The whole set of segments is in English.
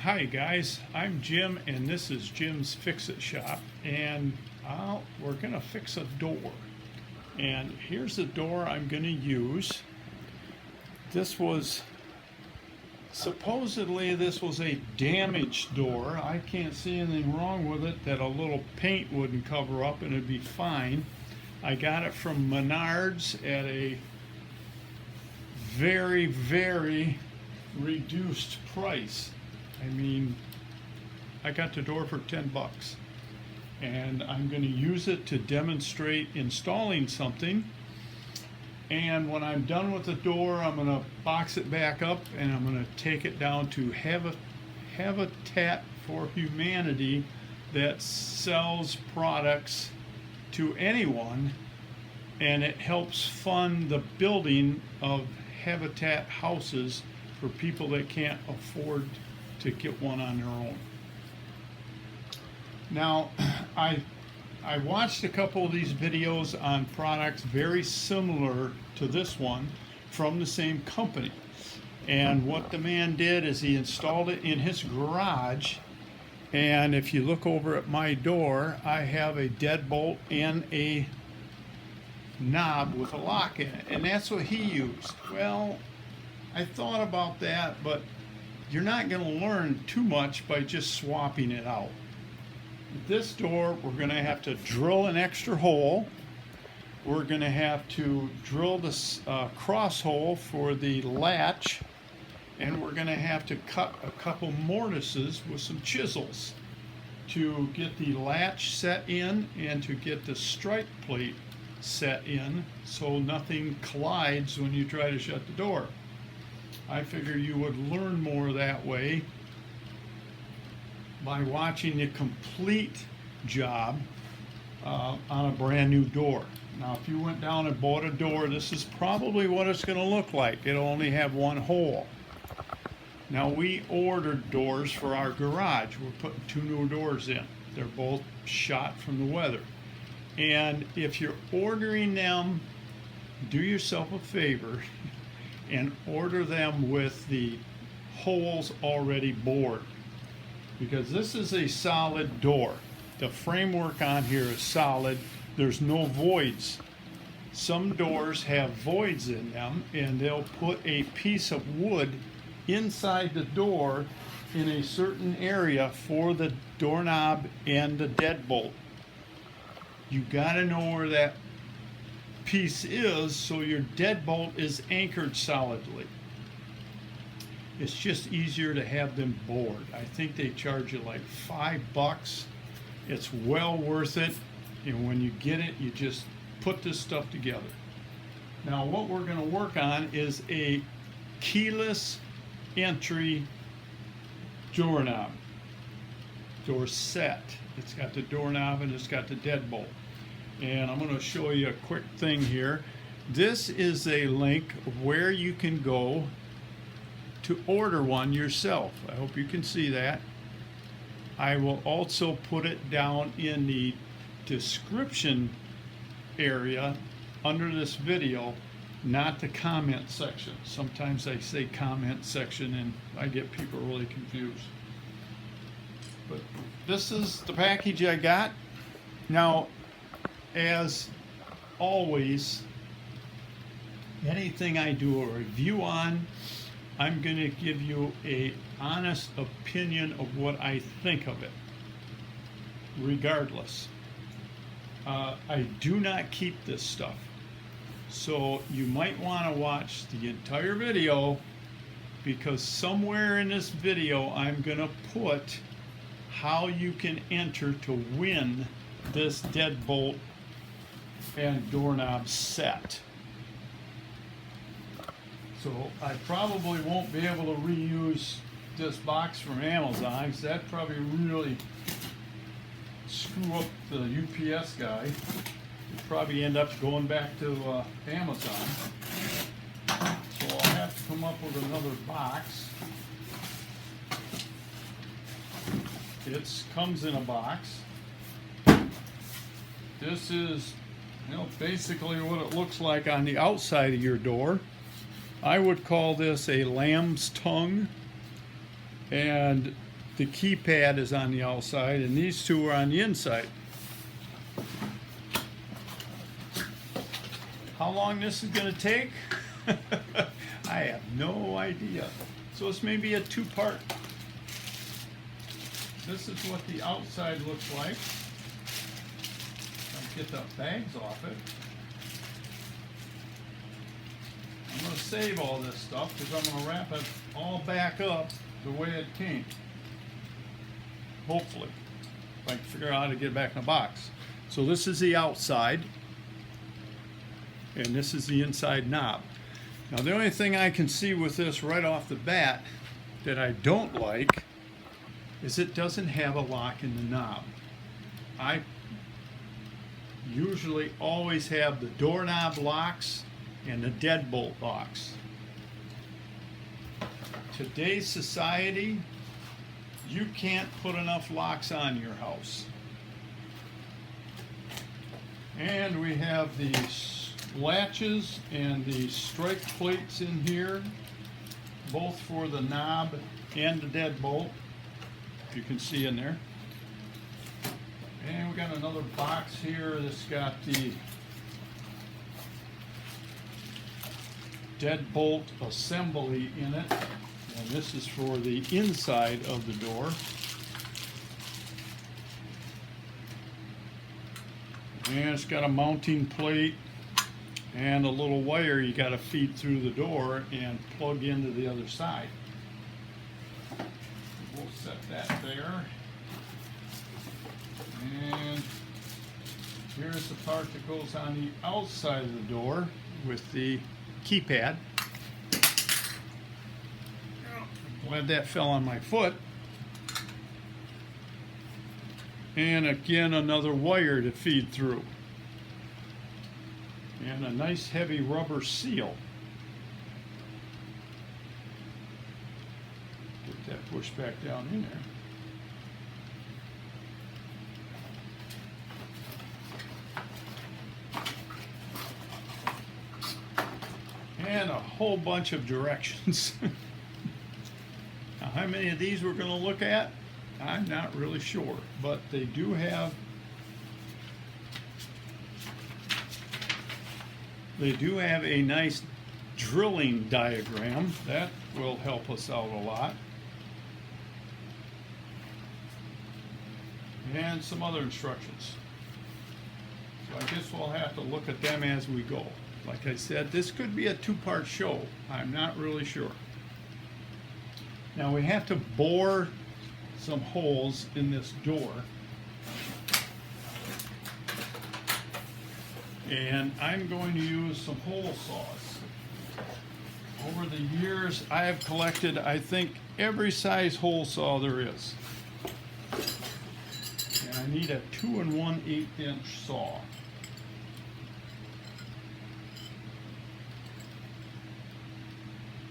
Hi guys, I'm Jim and this is Jim's Fix-It Shop, and we're gonna fix a door. And here's the door I'm gonna use. Supposedly this was a damaged door. I can't see anything wrong with it that a little paint wouldn't cover up and it'd be fine. I got it from Menards at a very, very reduced price. I mean, I got the door for 10 bucks, and I'm going to use it to demonstrate installing something. And when I'm done with the door, I'm going to box it back up and I'm going to take it down to Habitat for Humanity that sells products to anyone, and it helps fund the building of habitat houses for people that can't afford to get one on their own. Now, I watched a couple of these videos on products very similar to this one from the same company. And what the man did is he installed it in his garage. And if you look over at my door, I have a deadbolt and a knob with a lock in it. And that's what he used. Well, I thought about that, but you're not going to learn too much by just swapping it out. This door, we're going to have to drill an extra hole. We're going to have to drill this cross hole for the latch, and we're going to have to cut a couple mortises with some chisels to get the latch set in and to get the strike plate set in so nothing collides when you try to shut the door. I figure you would learn more that way by watching the complete job on a brand new door. Now, if you went down and bought a door, this is probably what it's going to look like. It'll only have one hole. Now, we ordered doors for our garage. We're putting 2 new doors in. They're both shot from the weather. And if you're ordering them, do yourself a favor and order them with the holes already bored, because this is a solid door. The framework on here is solid. There's no voids. Some doors have voids in them, and they'll put a piece of wood inside the door in a certain area for the doorknob and the deadbolt. You gotta know where that piece is so your deadbolt is anchored solidly. It's just easier to have them bored. I think they charge you like $5. It's well worth it. And when you get it, you just put this stuff together. Now, what we're going to work on is a keyless entry doorknob, door set. It's got the doorknob and it's got the deadbolt. And I'm going to show you a quick thing here. This is a link of where you can go to order one yourself. I hope you can see that. I will also put it down in the description area under this video, not the comment section. Sometimes I say comment section and I get people really confused. But this is the package I got. Now, as always, anything I do a review on, I'm going to give you an honest opinion of what I think of it, regardless. I do not keep this stuff, so you might want to watch the entire video, because somewhere in this video I'm going to put how you can enter to win this deadbolt and doorknob set. So I probably won't be able to reuse this box from Amazon, because that'd probably really screw up the UPS guy. You'd probably end up going back to Amazon. So I'll have to come up with another box. It comes in a box. This is, basically what it looks like on the outside of your door. I would call this a lamb's tongue, and the keypad is on the outside, and these two are on the inside. How long this is going to take? I have no idea. So it's maybe a two-part. This is what the outside looks like. I'll get the bags off it. I'm going to save all this stuff because I'm going to wrap it all back up the way it came. Hopefully. If I can figure out how to get it back in the box. So this is the outside. And this is the inside knob. Now the only thing I can see with this right off the bat that I don't like is it doesn't have a lock in the knob. I usually always have the doorknob locks and the deadbolt locks. Today's society, you can't put enough locks on your house. And we have the latches and the strike plates in here, both for the knob and the deadbolt. You can see in there. And we got another box here that's got the deadbolt assembly in it. And this is for the inside of the door. And it's got a mounting plate and a little wire you got to feed through the door and plug into the other side. We'll set that there. And here's the part that goes on the outside of the door with the keypad. Glad that fell on my foot. And again, another wire to feed through. And a nice heavy rubber seal. Get that pushed back down in there. And a whole bunch of directions. Now, how many of these we're going to look at, I'm not really sure, but they do have a nice drilling diagram. That will help us out a lot. And some other instructions. So I guess we'll have to look at them as we go. Like I said, this could be a two-part show. I'm not really sure. Now we have to bore some holes in this door. And I'm going to use some hole saws. Over the years, I have collected, I think, every size hole saw there is. And I need a 2 1/8 inch saw.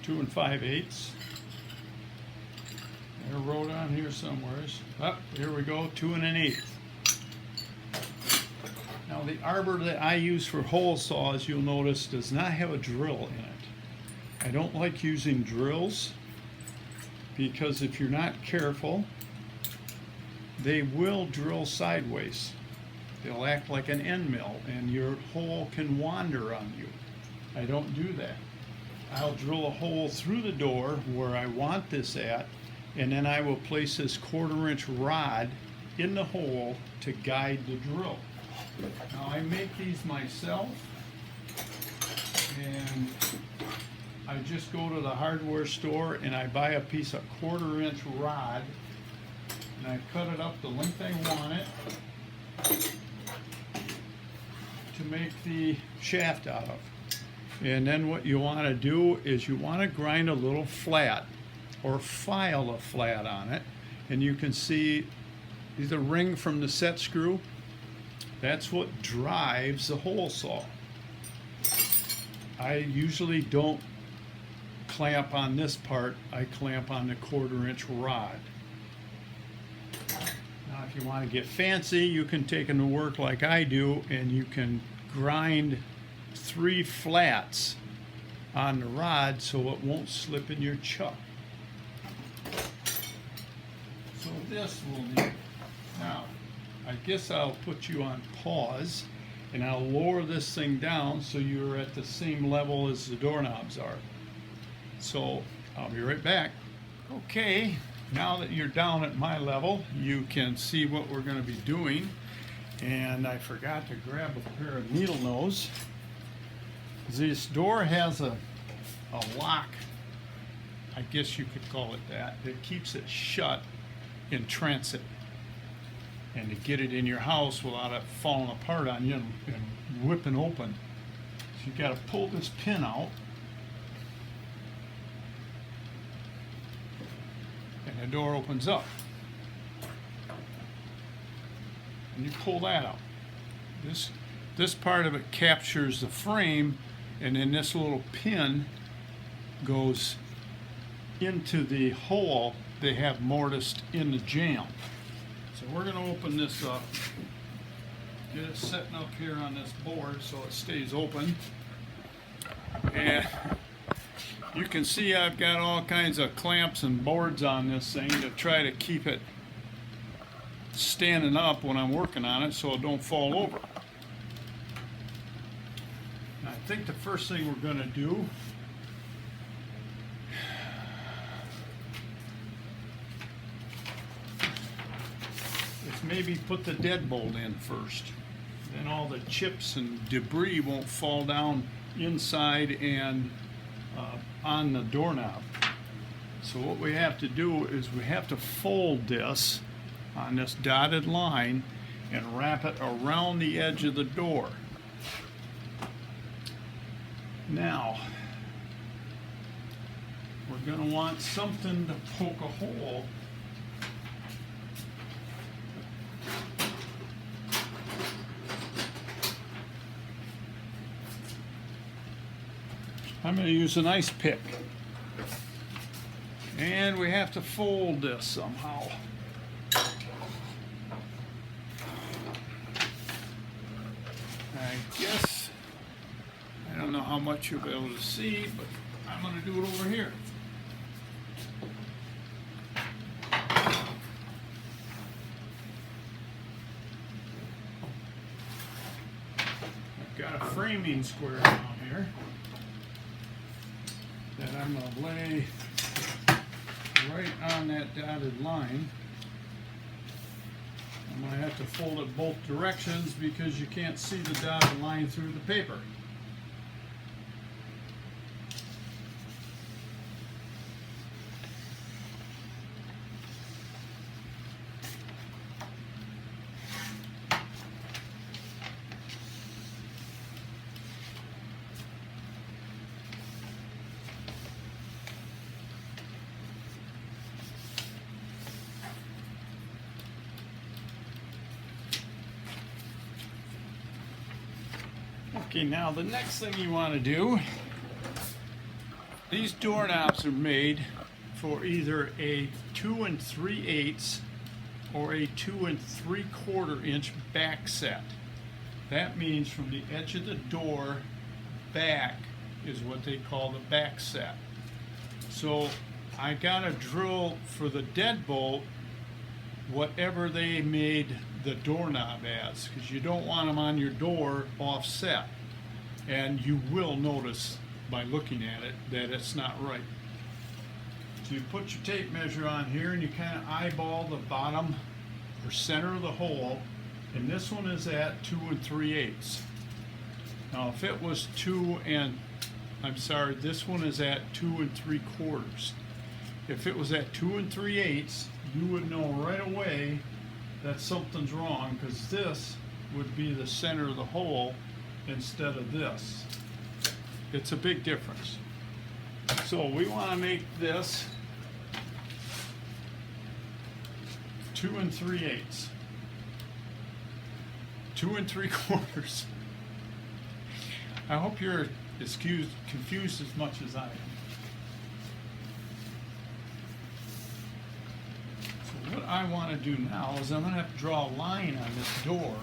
Two and 5/8. I wrote on here somewhere. Oh, here we go, 2 1/8. Now the arbor that I use for hole saws, you'll notice, does not have a drill in it. I don't like using drills because if you're not careful, they will drill sideways. They'll act like an end mill and your hole can wander on you. I don't do that. I'll drill a hole through the door where I want this at, and then I will place this 1/4 inch rod in the hole to guide the drill. Now I make these myself, and I just go to the hardware store and I buy a piece of 1/4 inch rod, and I cut it up the length I want it to make the shaft out of. And then what you want to do is you want to grind a little flat or file a flat on it, and you can see the ring from the set screw. That's what drives the hole saw. I usually don't clamp on this part, I clamp on the 1/4 inch rod. Now if you want to get fancy, you can take them to work like I do, and you can grind 3 flats on the rod so it won't slip in your chuck. this we'll need. Now, I guess I'll put you on pause and I'll lower this thing down so you're at the same level as the doorknobs are. So I'll be right back. Okay, now that you're down at my level, you can see what we're going to be doing. And I forgot to grab a pair of needle nose. This door has a lock, I guess you could call it that. It keeps it shut in transit. And to get it in your house without it falling apart on you and whipping open. So you got to pull this pin out. And the door opens up. And you pull that out. This part of it captures the frame, and then this little pin goes into the hole they have mortised in the jamb. So we're going to open this up, get it setting up here on this board so it stays open. And you can see I've got all kinds of clamps and boards on this thing to try to keep it standing up when I'm working on it so it don't fall over. And I think the first thing we're going to do is maybe put the deadbolt in first. Then all the chips and debris won't fall down inside and on the doorknob. So what we have to do is we have to fold this on this dotted line and wrap it around the edge of the door. Now, we're going to want something to poke a hole. I'm going to use an ice pick. And we have to fold this somehow. I guess, I don't know how much you'll be able to see, but I'm going to do it over here. I've got a framing square down here that I'm going to lay right on that dotted line. I'm going to have to fold it both directions because you can't see the dotted line through the paper. Okay, now the next thing you want to do, these doorknobs are made for either a 2 3/8 or a 2 3/4 inch back set. That means from the edge of the door back is what they call the back set. So I got to drill for the deadbolt whatever they made the doorknob as, because you don't want them on your door offset. And you will notice by looking at it that it's not right. So you put your tape measure on here and you kind of eyeball the bottom or center of the hole, and this one is at 2 3/8. Now if it was this one is at 2 3/4. If it was at 2 3/8, you would know right away that something's wrong, because this would be the center of the hole instead of this. It's a big difference. So we want to make this 2 3/8. 2 3/4. I hope you're as confused as much as I am. So what I want to do now is I'm going to have to draw a line on this door.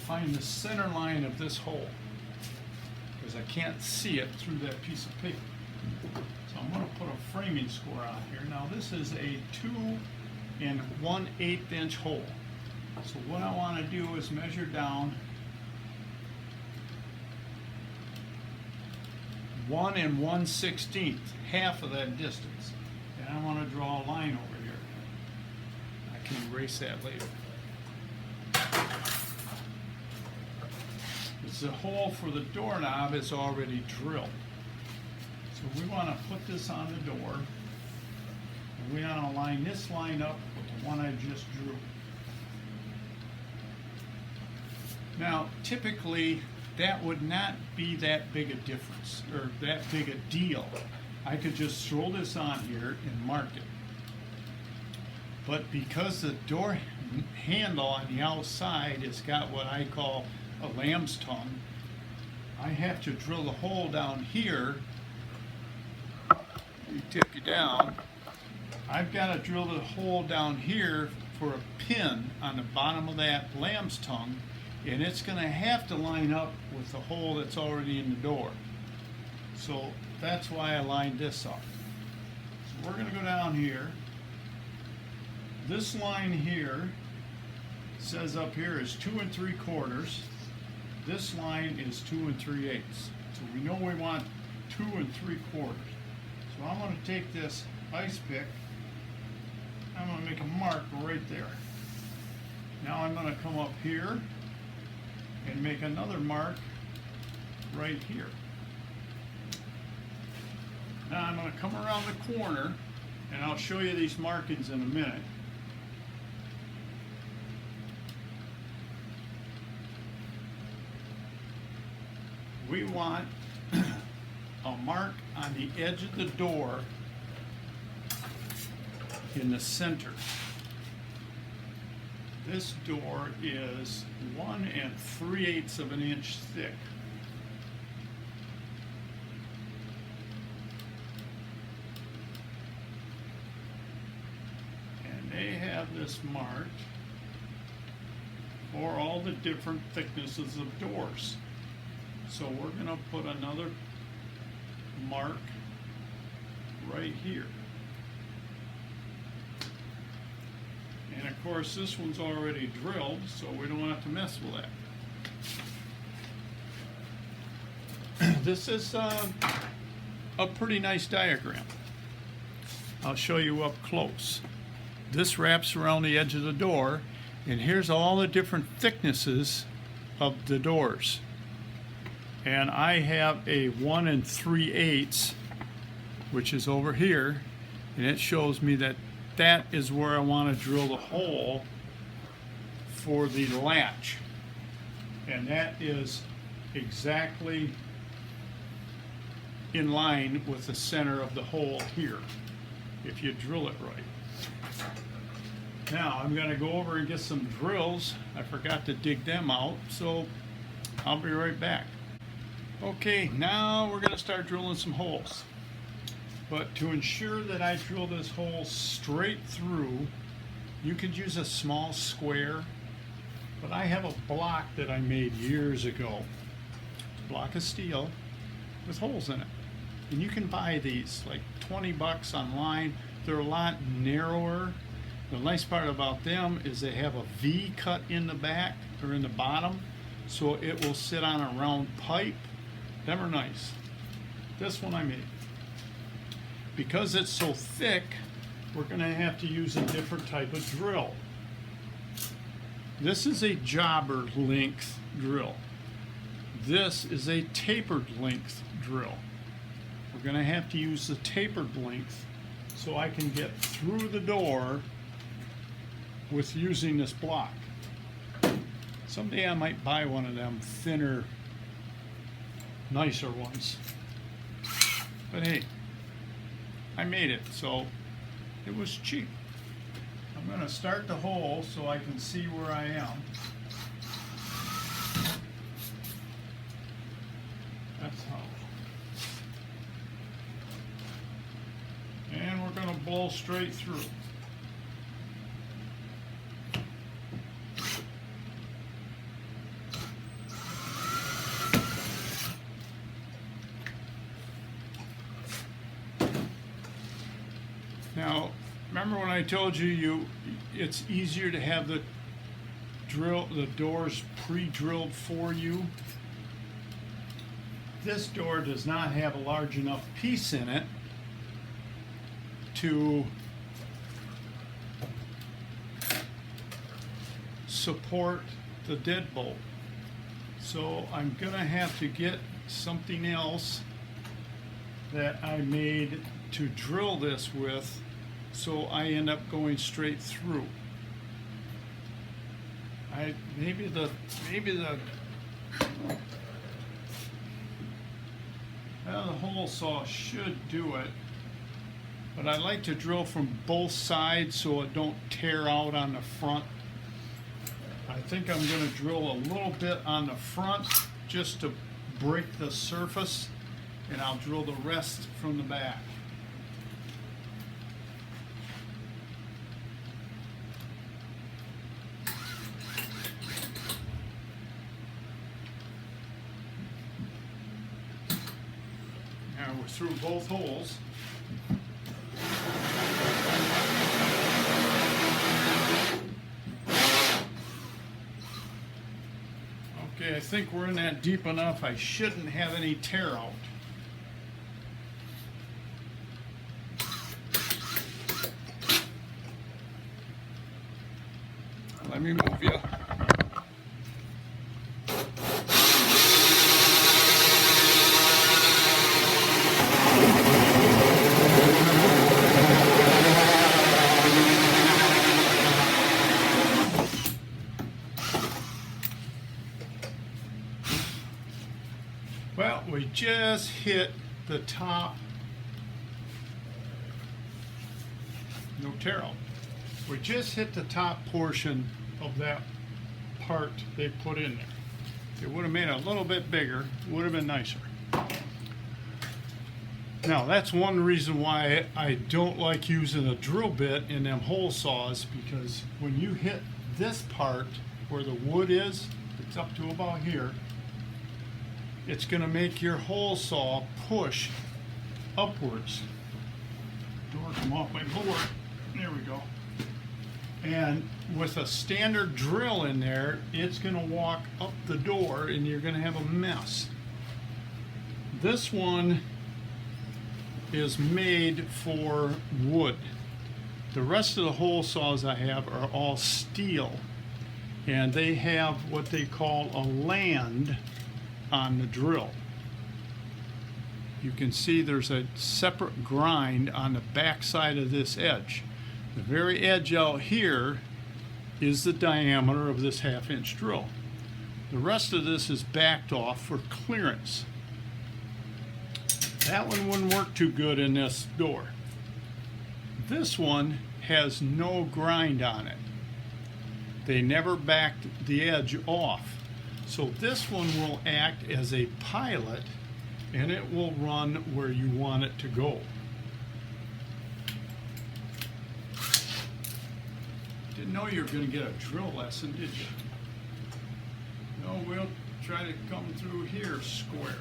Find the center line of this hole, because I can't see it through that piece of paper. So I'm going to put a framing score on here. Now this is a 2 1/8 inch hole. So what I want to do is measure down 1 1/16, half of that distance. And I want to draw a line over here. I can erase that later. The hole for the doorknob is already drilled. So we want to put this on the door, and we want to line this line up with the one I just drew. Now, typically, that would not be that big a difference, or that big a deal. I could just throw this on here and mark it. But because the door handle on the outside has got what I call a lamb's tongue, I have to drill the hole down here. You tip you down. I've got to drill the hole down here for a pin on the bottom of that lamb's tongue, and it's going to have to line up with the hole that's already in the door. So that's why I lined this up. So we're going to go down here. This line here says up here is 2 3/4. This line is 2 3/8. So we know we want 2 3/4. So I'm going to take this ice pick. I'm going to make a mark right there. Now I'm going to come up here and make another mark right here. Now I'm going to come around the corner, and I'll show you these markings in a minute. We want a mark on the edge of the door in the center. This door is 1 3/8 of an inch thick. And they have this marked for all the different thicknesses of doors. So we're going to put another mark right here. And of course this one's already drilled, so we don't have to mess with that. This is a pretty nice diagram. I'll show you up close. This wraps around the edge of the door, and here's all the different thicknesses of the doors. And I have a 1 3/8, which is over here, and it shows me that that is where I want to drill the hole for the latch. And that is exactly in line with the center of the hole here, if you drill it right. Now I'm going to go over and get some drills. I forgot to dig them out, so I'll be right back. Okay, now we're going to start drilling some holes. But to ensure that I drill this hole straight through, you could use a small square, but I have a block that I made years ago. A block of steel with holes in it. And you can buy these, like 20 bucks online. They're a lot narrower. The nice part about them is they have a V cut in the back or in the bottom, so it will sit on a round pipe. Them are nice. This one I made. Because it's so thick, we're going to have to use a different type of drill. This is a jobber length drill. This is a tapered length drill. We're going to have to use the tapered length so I can get through the door with using this block. Someday I might buy one of them thinner, nicer ones. But hey, I made it, so it was cheap. I'm going to start the hole so I can see where I am. That's how. And we're going to blow straight through. Now, remember when I told you it's easier to have the doors pre-drilled for you? This door does not have a large enough piece in it to support the deadbolt. So I'm gonna have to get something else that I made to drill this with, so I end up going straight through. Maybe the hole saw should do it, but I like to drill from both sides so it don't tear out on the front. I think I'm going to drill a little bit on the front just to break the surface, and I'll drill the rest from the back. Now we're through both holes. Okay, I think we're in that deep enough. I shouldn't have any tear out. Let me move you. Well, we just hit the top. No tear out. We just hit the top portion of that part they put in there. It would have made it a little bit bigger, would have been nicer. Now that's one reason why I don't like using a drill bit in them hole saws, because when you hit this part where the wood is, it's up to about here, it's going to make your hole saw push upwards. Door come off my board. There we go. And with a standard drill in there, it's going to walk up the door and you're going to have a mess. This one is made for wood. The rest of the hole saws I have are all steel, and they have what they call a land on the drill. You can see there's a separate grind on the back side of this edge. The very edge out here is the diameter of this 1/2-inch drill. The rest of this is backed off for clearance. That one wouldn't work too good in this door. This one has no grind on it. They never backed the edge off. So this one will act as a pilot, and it will run where you want it to go. Didn't know you were going to get a drill lesson, did you? No, we'll try to come through here square.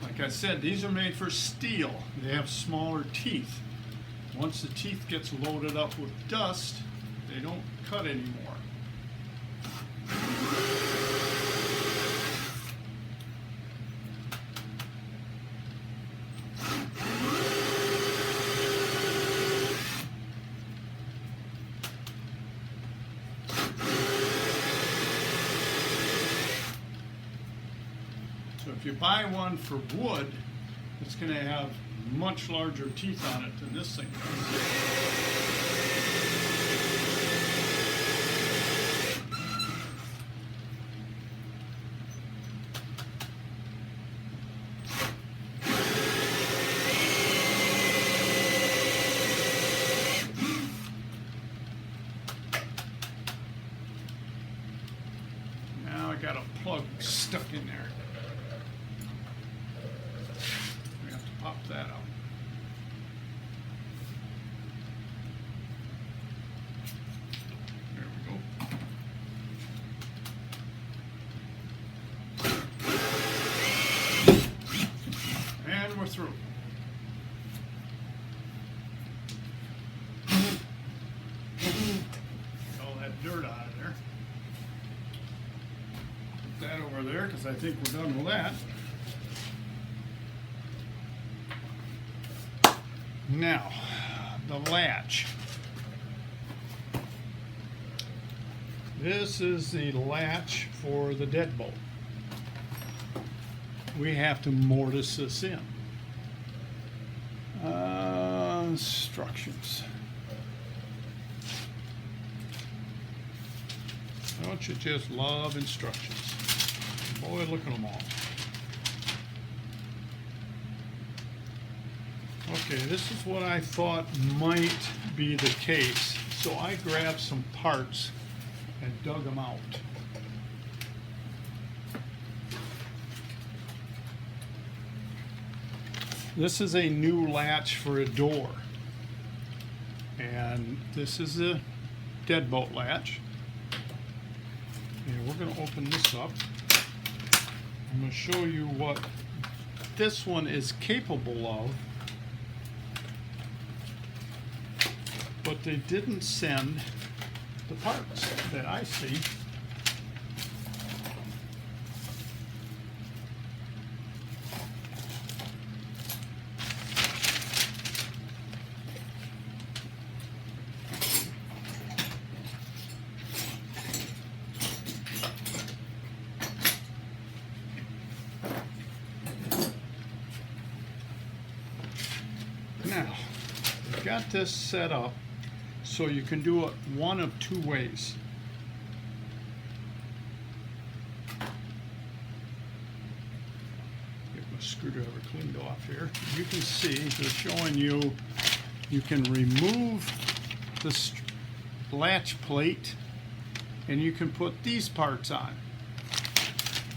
Like I said, these are made for steel. They have smaller teeth. Once the teeth gets loaded up with dust, they don't cut anymore. So if you buy one for wood, it's going to have much larger teeth on it than this thing does. Now I got a plug stuck in there. We have to pop that out. there because I think we're done with that. Now, the latch. This is the latch for the deadbolt. We have to mortise this in. Instructions. Don't you just love instructions? Boy, look at them all. Okay, this is what I thought might be the case. So I grabbed some parts and dug them out. This is a new latch for a door. And this is a deadbolt latch. And we're going to open this up. I'm going to show you what this one is capable of. But they didn't send the parts that I see. Now, we've got this set up so you can do it one of two ways. Get my screwdriver cleaned off here. You can see they're showing you can remove the latch plate and you can put these parts on.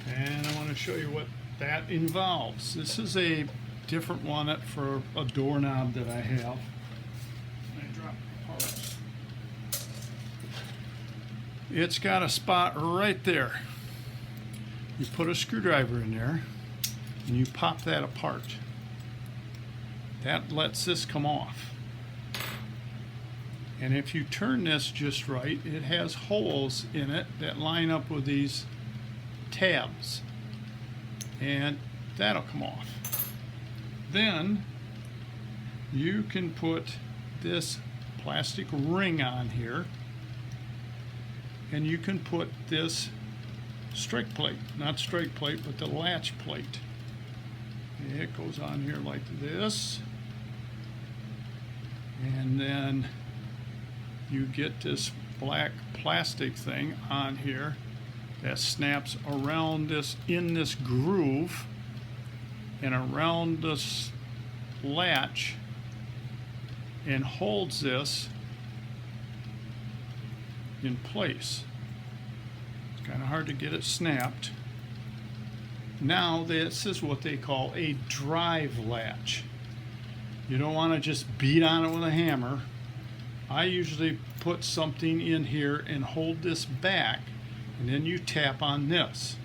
And I want to show you what that involves. This is a different one for a doorknob that I have. I drop parts. It's got a spot right there. You put a screwdriver in there and you pop that apart. That lets this come off. And if you turn this just right, it has holes in it that line up with these tabs. And that'll come off. Then you can put this plastic ring on here and you can put this strike plate, not strike plate, but the latch plate. It goes on here like this, and then you get this black plastic thing on here that snaps around this, in this groove and around this latch, and holds this in place. It's kind of hard to get it snapped. Now this is what they call a drive latch. You don't want to just beat on it with a hammer. I usually put something in here and hold this back, and then you tap on this.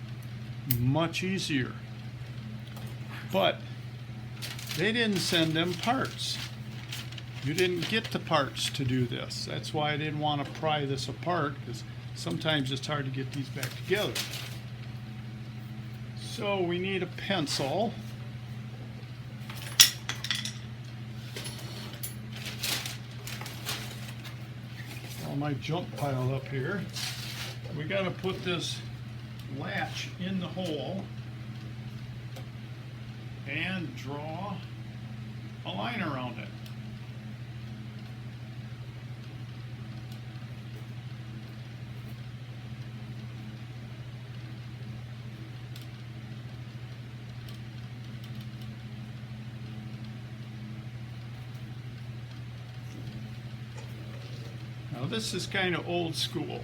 Much easier. But they didn't send them parts. You didn't get the parts to do this. That's why I didn't want to pry this apart, because sometimes it's hard to get these back together. So we need a pencil. All my junk piled up here. We got to put this latch in the hole and draw a line around it. Now this is kind of old school.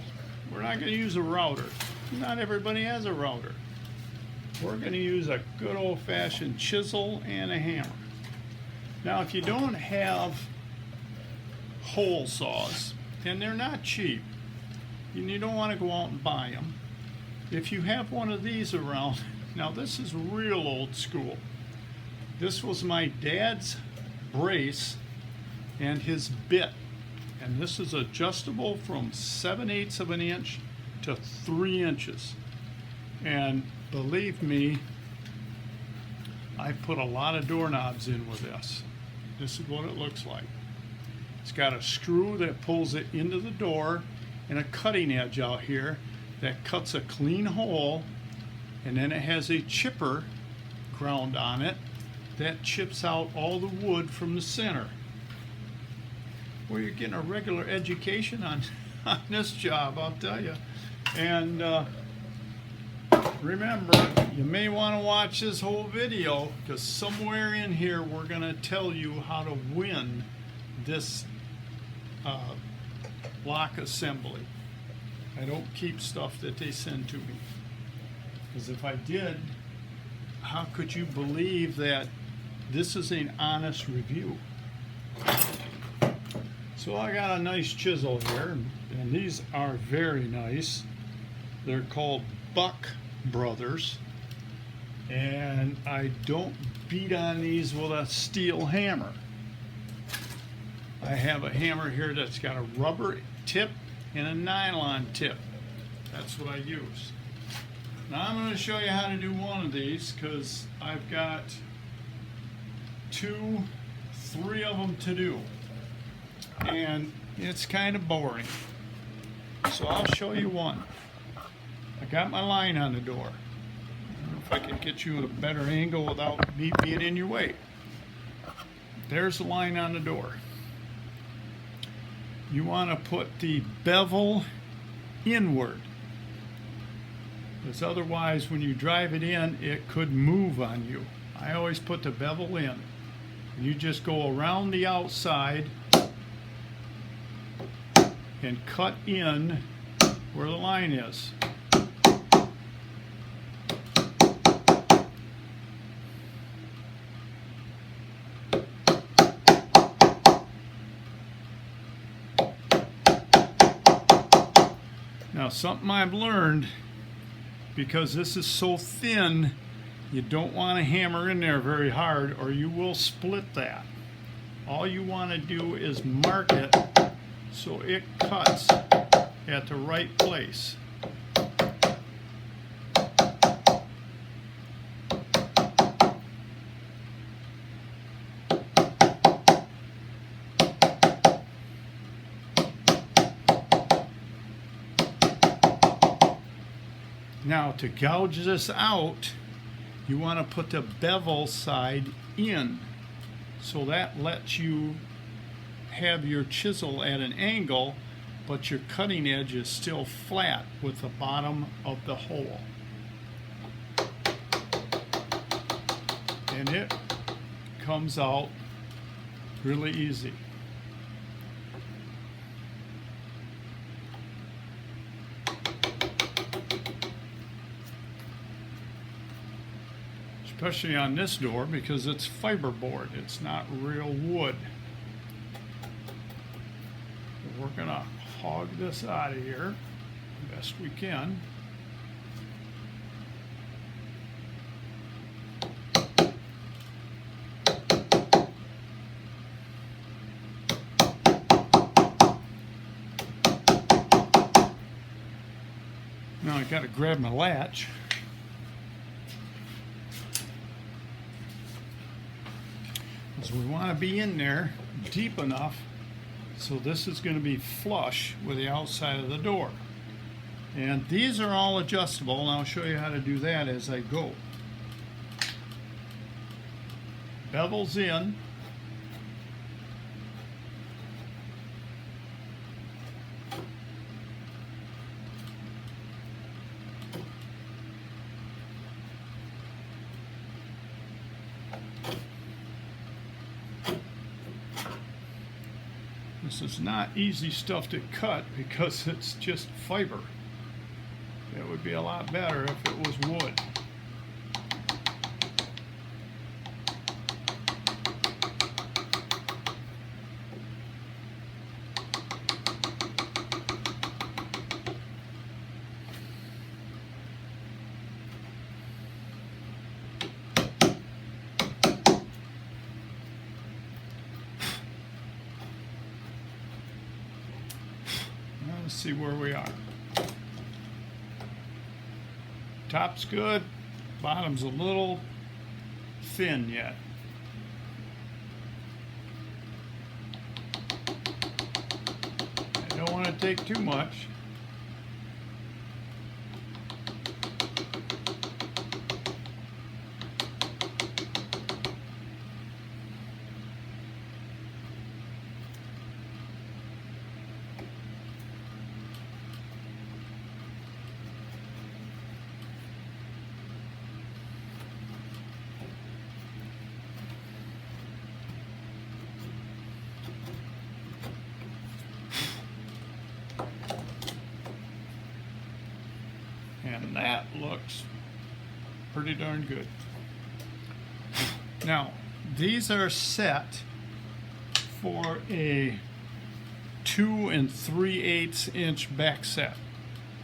We're not going to use a router. Not everybody has a router. We're going to use a good old-fashioned chisel and a hammer. Now if you don't have hole saws, and they're not cheap, and you don't want to go out and buy them, if you have one of these around, now this is real old school. This was my dad's brace and his bit. And this is adjustable from 7/8 of an inch to 3 inches. And believe me, I put a lot of doorknobs in with this. This is what it looks like. It's got a screw that pulls it into the door and a cutting edge out here that cuts a clean hole, and then it has a chipper ground on it that chips out all the wood from the center. Well, you're getting a regular education on this job, I'll tell you. And remember, you may want to watch this whole video, because somewhere in here we're going to tell you how to win this lock assembly. I don't keep stuff that they send to me, because if I did, how could you believe that this is an honest review? So I got a nice chisel here, and these are very nice. They're called Buck Brothers, and I don't beat on these with a steel hammer. I have a hammer here that's got a rubber tip and a nylon tip. That's what I use. Now I'm going to show you how to do one of these, because I've got 2, 3 of them to do, and it's kind of boring. So I'll show you one. I got my line on the door. I don't know if I can get you at a better angle without me being in your way. There's the line on the door. You want to put the bevel inward, because otherwise when you drive it in, it could move on you. I always put the bevel in. You just go around the outside and cut in where the line is. Now, something I've learned, because this is so thin, you don't want to hammer in there very hard or you will split that. All you want to do is mark it so it cuts at the right place. Now, to gouge this out, you want to put the bevel side in, so that lets you have your chisel at an angle, but your cutting edge is still flat with the bottom of the hole. And it comes out really easy. Especially on this door, because it's fiberboard, it's not real wood. We're gonna hog this out of here best we can. Now I gotta grab my latch. So we want to be in there deep enough so this is going to be flush with the outside of the door. And these are all adjustable, and I'll show you how to do that as I go. Bevels in. This is not easy stuff to cut because it's just fiber. It would be a lot better if it was wood. Let's see where we are. Top's good, Bottom's a little thin yet. I don't want to take too much. And that looks pretty darn good. Now, these are set for a 2 3/8 inch back set,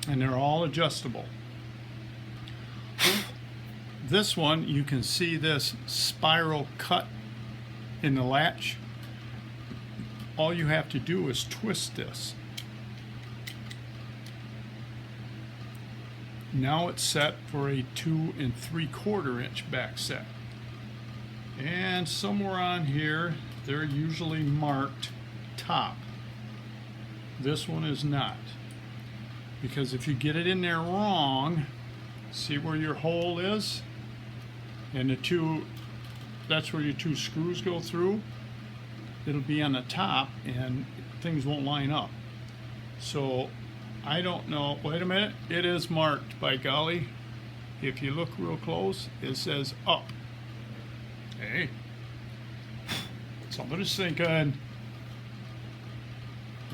and they're all adjustable. This one, you can see this spiral cut in the latch. All you have to do is twist this. Now it's set for a 2 3/4 inch back set. And somewhere on here, they're usually marked top. This one is not. Because if you get it in there wrong, see where your hole is? And that's where your 2 screws go through. It'll be on the top and things won't line up. So I don't know. Wait a minute. It is marked, by golly. If you look real close, it says up. Hey, somebody's thinking.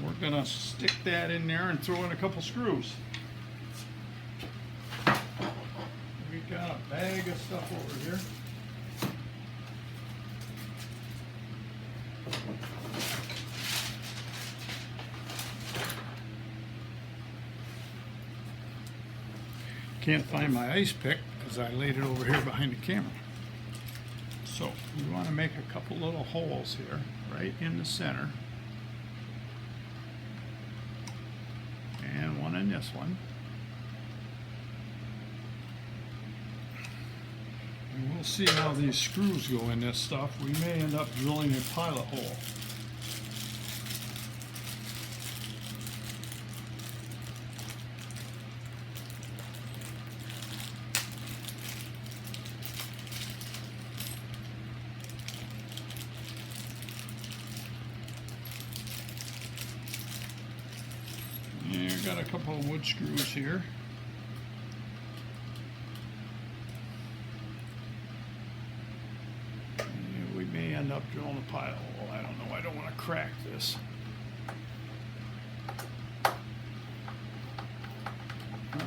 We're gonna stick that in there and throw in a couple screws. We got a bag of stuff over here. Can't find my ice pick because I laid it over here behind the camera. So we want to make a couple little holes here, right in the center. And one in this one. And we'll see how these screws go in this stuff. We may end up drilling a pilot hole. Got a couple of wood screws here. And we may end up drilling a pilot hole. I don't know. I don't want to crack this. Well,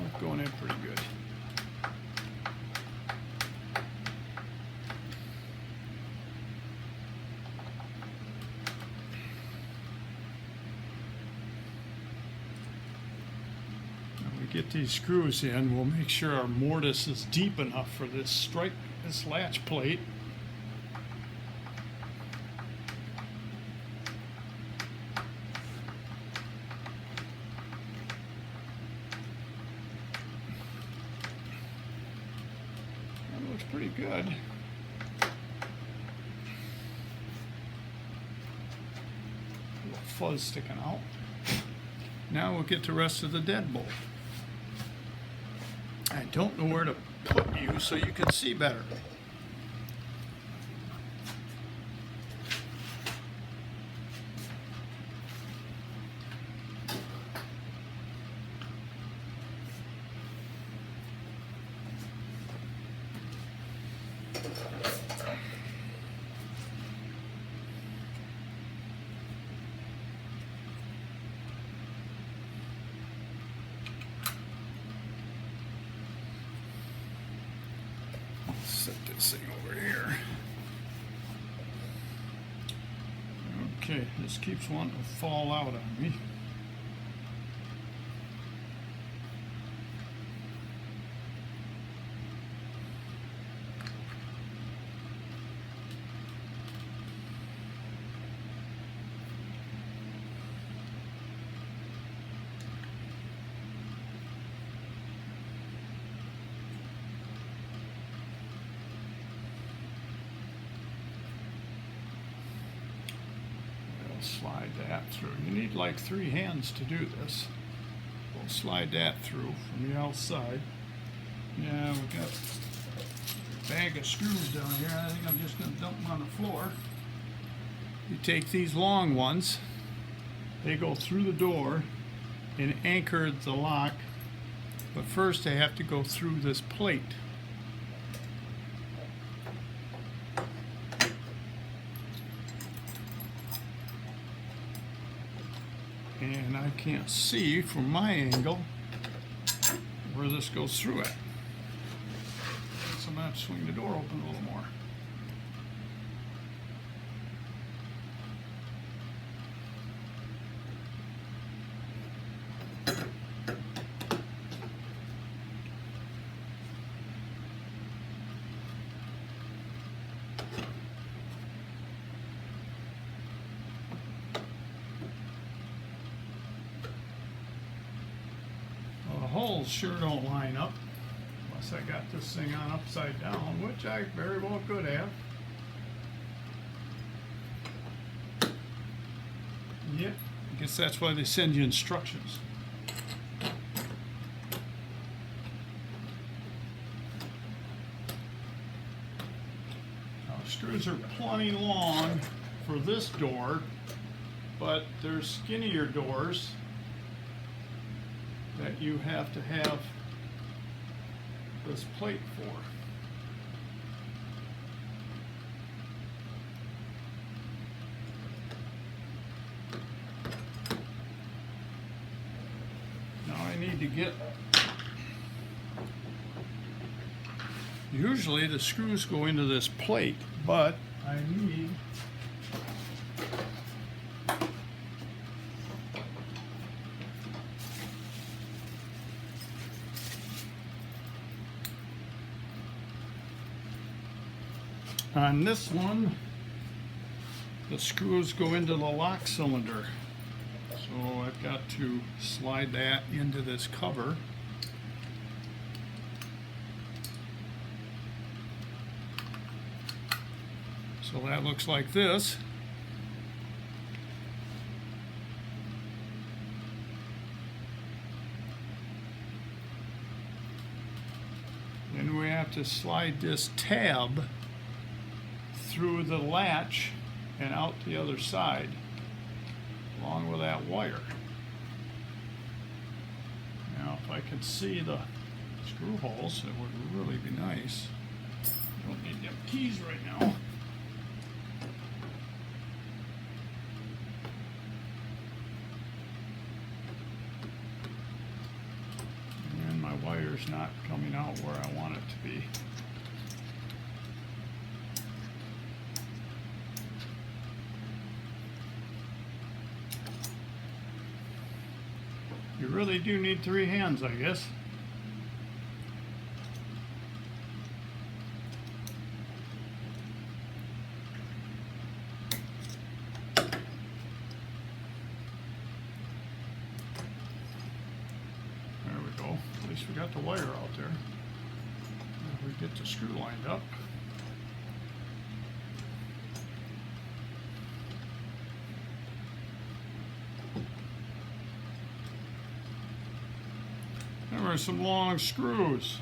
it's going in pretty good. Get these screws in, we'll make sure our mortise is deep enough for this latch plate. That looks pretty good. A little fuzz sticking out. Now we'll get the rest of the deadbolt. I don't know where to put you so you can see better. Set this thing over here. Okay, this keeps wanting to fall out on me. We'll slide that through. You need like 3 hands to do this. We'll slide that through from the outside. Yeah, we've got a bag of screws down here. I think I'm just going to dump them on the floor. You take these long ones, they go through the door and anchor the lock, but first they have to go through this plate. And I can't see from my angle where this goes through it. So I'm going to have to swing the door open a little more. Holes sure don't line up unless I got this thing on upside down, which I very well could have. Yep, I guess that's why they send you instructions. Now, screws are plenty long for this door, but there's skinnier doors that you have to have this plate for. Now I need to get, usually the screws go into this plate, but I need on this one, the screws go into the lock cylinder. So I've got to slide that into this cover. So that looks like this. Then we have to slide this tab through the latch and out the other side, along with that wire. Now, if I could see the screw holes, it would really be nice. Don't need them keys right now. And my wire's not coming out where I want it to be. You really do need 3 hands, I guess. There we go. At least we got the wire out there. Now we get the screw lined up. There are some long screws.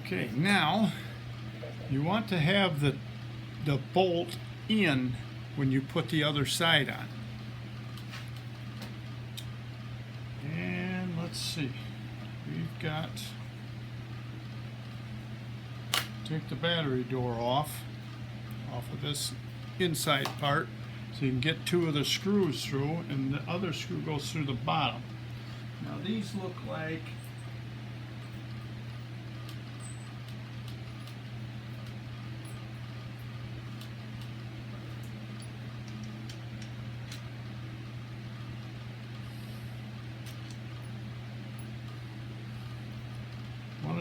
Okay, now you want to have the bolt in when you put the other side on. And let's see, we've got, take the battery door off of this inside part so you can get 2 of the screws through, and the other screw goes through the bottom. Now these look like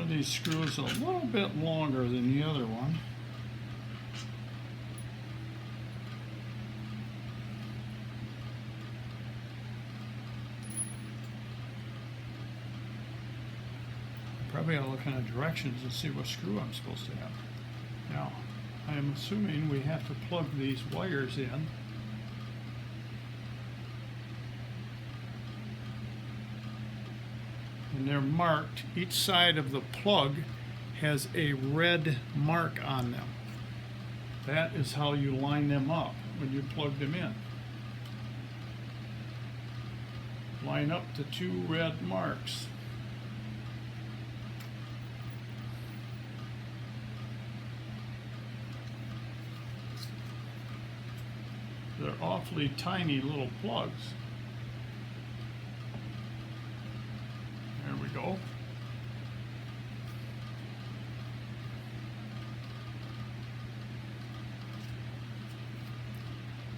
of these screws a little bit longer than the other one. Probably ought to look in the directions and see what screw I'm supposed to have. Now, I am assuming we have to plug these wires in. And they're marked. Each side of the plug has a red mark on them. That is how you line them up when you plug them in. Line up the two red marks. They're awfully tiny little plugs. There we go.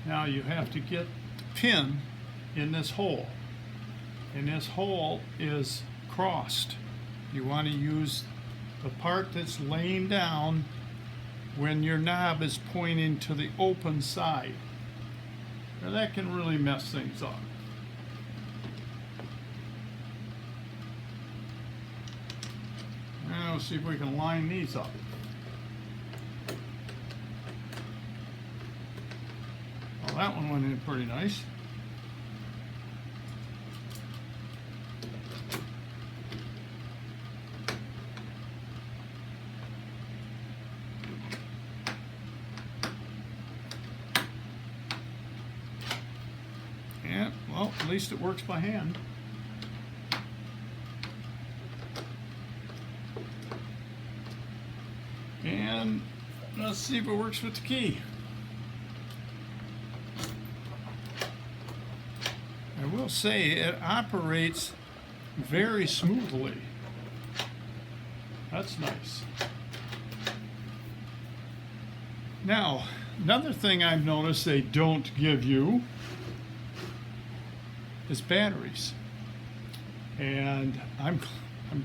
Now you have to get the pin in this hole. And this hole is crossed. You want to use the part that's laying down when your knob is pointing to the open side. Now that can really mess things up. Now let's see if we can line these up. Well, that one went in pretty nice. Yeah, well, at least it works by hand. And let's see if it works with the key. I will say it operates very smoothly. That's nice. Now, another thing I've noticed they don't give you is batteries. And I'm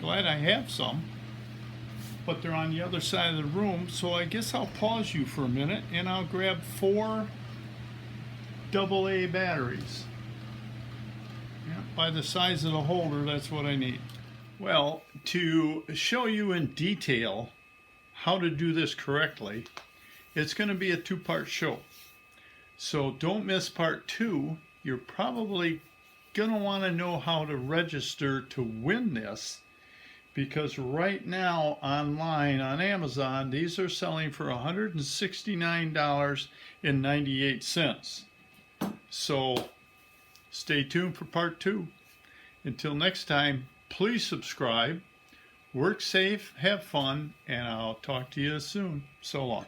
glad I have some, but they're on the other side of the room, so I guess I'll pause you for a minute and I'll grab 4 AA batteries. Yeah, by the size of the holder, that's what I need. Well, to show you in detail how to do this correctly, it's going to be a 2-part show. So don't miss part 2. You're probably going to want to know how to register to win this, because right now online on Amazon these are selling for $169.98. So stay tuned for part 2. Until next time, please subscribe, work safe, have fun, and I'll talk to you soon. So long.